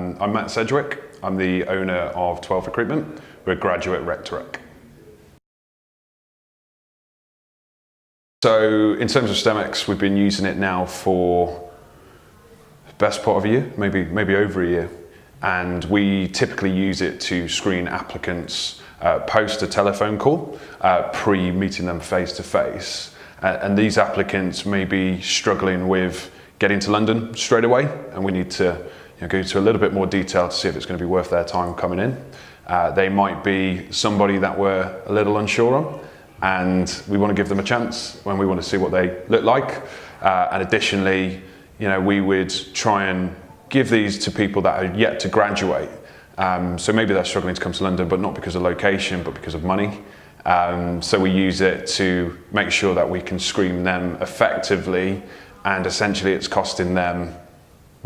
I'm Matt Sedgewick. I'm the owner of 12 Recruitment. We're a graduate rec-to-rec. So in terms of Stemx, we've been using it now for the best part of a year, maybe over a year. And we typically use it to screen applicants post a telephone call, pre-meeting them face to face. And these applicants may be struggling with getting to London straight away, and we need to go into a little bit more detail to see if it's going to be worth their time coming in. They might be somebody that we're a little unsure on, and we want to give them a chance when we want to see what they look like. And additionally, we would try and give these to people that are yet to graduate. So maybe they're struggling to come to London, but not because of location, but because of money. So we use it to make sure that we can screen them effectively, and essentially it's costing them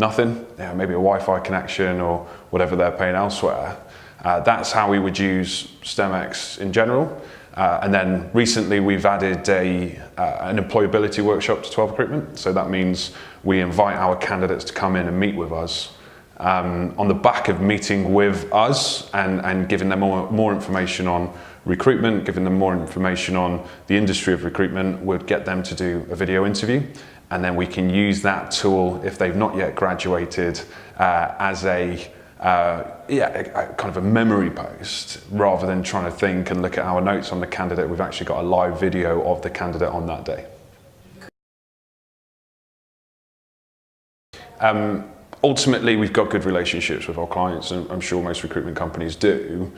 nothing, maybe a Wi-Fi connection or whatever they're paying elsewhere. That's how we would use Stemx in general. And then recently we've added an employability workshop to 12 Recruitment. So that means we invite our candidates to come in and meet with us. On the back of meeting with us and giving them more information on recruitment, giving them more information on the industry of recruitment, we'd get them to do a video interview. And then we can use that tool, if they've not yet graduated, as a kind of a memory post, rather than trying to think and look at our notes on the candidate. We've actually got a live video of the candidate on that day. Ultimately, we've got good relationships with our clients, and I'm sure most recruitment companies do.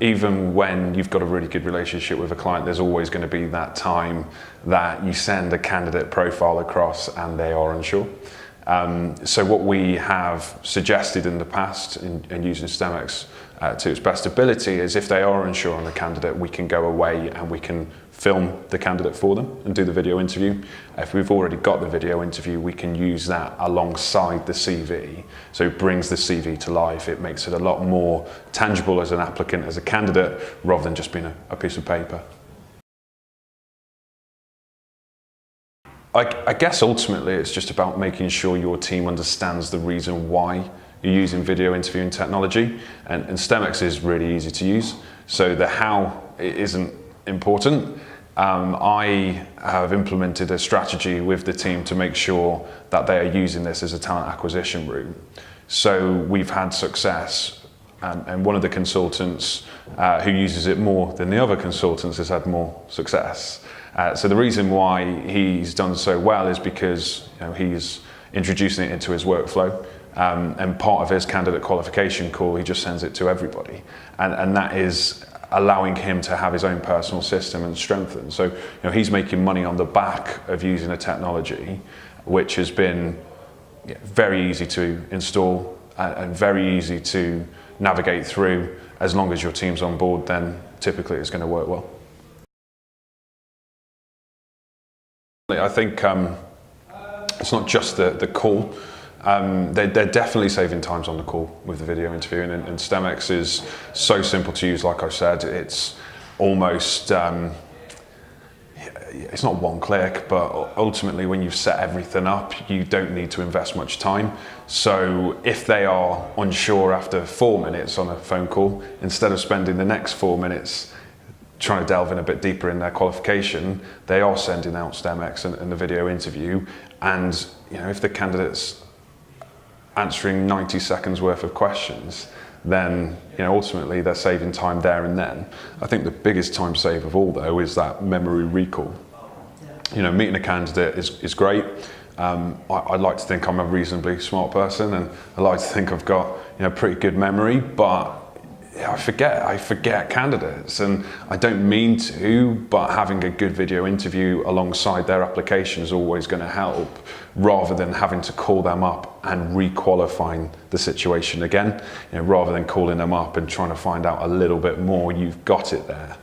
Even when you've got a really good relationship with a client, there's always going to be that time that you send a candidate profile across and they are unsure. So what we have suggested in the past in using Stemx to its best ability is, if they are unsure on the candidate, we can go away and we can film the candidate for them and do the video interview. If we've already got the video interview, we can use that alongside the CV. So it brings the CV to life. It makes it a lot more tangible as an applicant, as a candidate, rather than just being a piece of paper. I guess ultimately it's just about making sure your team understands the reason why you're using video interviewing technology, and Stemx is really easy to use, so the how isn't important. I have implemented a strategy with the team to make sure that they are using this as a talent acquisition route. So we've had success, and one of the consultants who uses it more than the other consultants has had more success. So the reason why he's done so well is because he's introducing it into his workflow, and part of his candidate qualification call, he just sends it to everybody, and that is allowing him to have his own personal system and strengthen. So he's making money on the back of using a technology which has been very easy to install and very easy to navigate through. As long as your team's on board, then typically it's going to work well. I think it's not just the call. They're definitely saving times on the call with the video interviewing, and Stemx is so simple to use. Like I said, it's almost, it's not one click, but ultimately when you've set everything up, you don't need to invest much time. So if they are unsure after 4 minutes on a phone call, instead of spending the next 4 minutes trying to delve in a bit deeper in their qualification, they are sending out Stemx and the video interview. And if the candidate's answering 90 seconds worth of questions, then ultimately they're saving time there and then. I think the biggest time save of all, though, is that memory recall. Meeting a candidate is great. I like to think I'm a reasonably smart person, and I like to think I've got pretty good memory, but I forget candidates, and I don't mean to, but having a good video interview alongside their application is always going to help, rather than having to call them up and re-qualifying the situation again. Rather than calling them up and trying to find out a little bit more, you've got it there.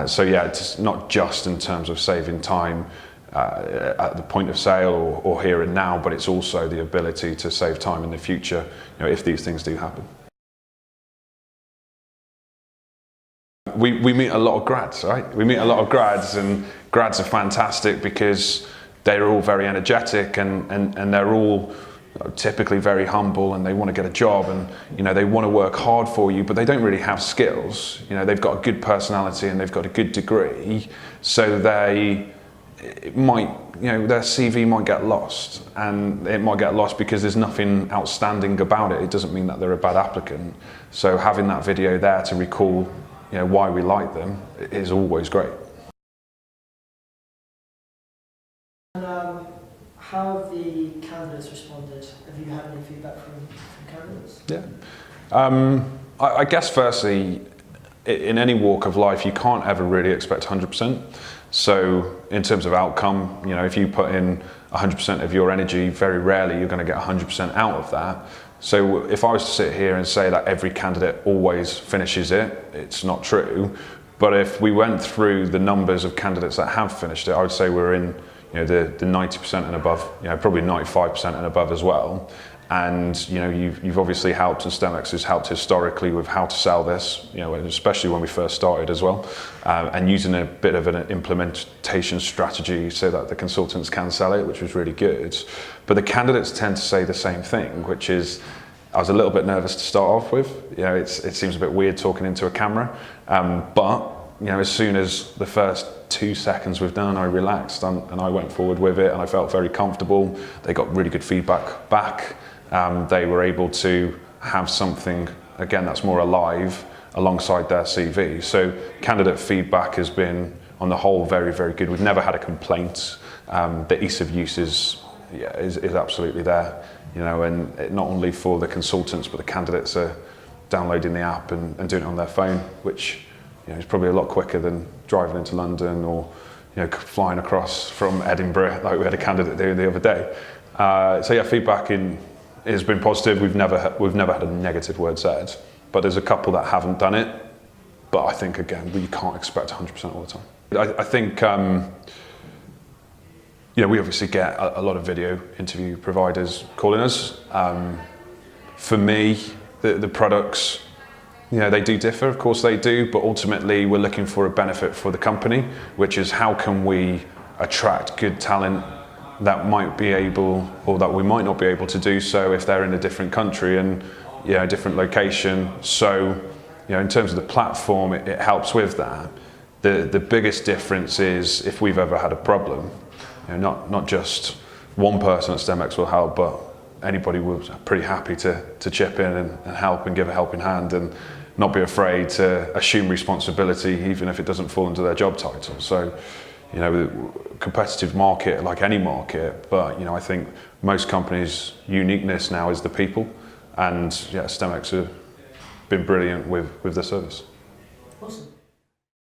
So yeah, it's not just in terms of saving time at the point of sale or here and now, but it's also the ability to save time in the future, if these things do happen. We meet a lot of grads, right? We meet a lot of grads, and grads are fantastic because they're all very energetic, and they're all typically very humble and they want to get a job and they want to work hard for you, but they don't really have skills. They've got a good personality and they've got a good degree, so their CV might get lost, and it might get lost because there's nothing outstanding about it. It doesn't mean that they're a bad applicant. So having that video there to recall why we like them is always great. And how have the candidates responded? Have you had any feedback from candidates? Yeah. I guess firstly, in any walk of life, you can't ever really expect 100%. So in terms of outcome, if you put in 100% of your energy, very rarely you're going to get 100% out of that. So if I was to sit here and say that every candidate always finishes it, it's not true. But if we went through the numbers of candidates that have finished it, I would say we're in the 90% and above, probably 95% and above as well. And you've obviously helped, and Stemx has helped historically with how to sell this, especially when we first started as well, and using a bit of an implementation strategy so that the consultants can sell it, which was really good. But the candidates tend to say the same thing, which is, I was a little bit nervous to start off with. It seems a bit weird talking into a camera, but as soon as the first 2 seconds we've done, I relaxed and I went forward with it, and I felt very comfortable. They got really good feedback back. They were able to have something, again, that's more alive alongside their CV. So candidate feedback has been, on the whole, very, very good. We've never had a complaint. The ease of use is absolutely there, and not only for the consultants, but the candidates are downloading the app and doing it on their phone, which is probably a lot quicker than driving into London or flying across from Edinburgh like we had a candidate do the other day. So yeah, feedback has been positive. We've never had a negative word said, but there's a couple that haven't done it. But I think, again, you can't expect 100% all the time. I think we obviously get a lot of video interview providers calling us. For me, the products, they do differ, of course they do, but ultimately we're looking for a benefit for the company, which is how can we attract good talent that might be able, or that we might not be able to do so if they're in a different country and a different location. So in terms of the platform, it helps with that. The biggest difference is if we've ever had a problem, not just one person at Stemx will help, but anybody was pretty happy to chip in and help and give a helping hand and not be afraid to assume responsibility even if it doesn't fall under their job title. So competitive market like any market, but I think most companies' uniqueness now is the people, and Stemx have been brilliant with the service. Awesome.